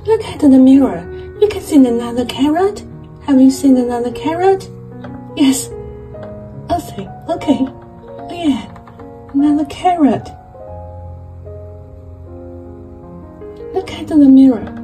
Look at the mirror. You can see another carrot. Have you seen another carrot? Yes. Okay. Oh, yeah. Another carrot. Look at the mirror.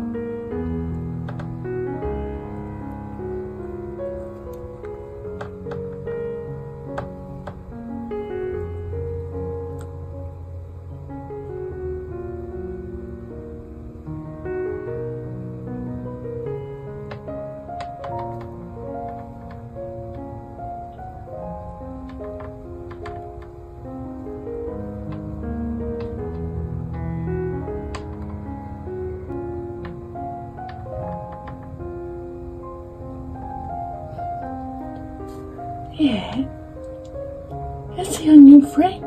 Yeah, that's your new friend.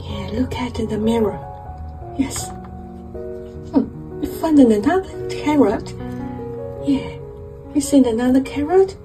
Yeah, look at the mirror. Yes. You found another carrot. Yeah, you seen another carrot?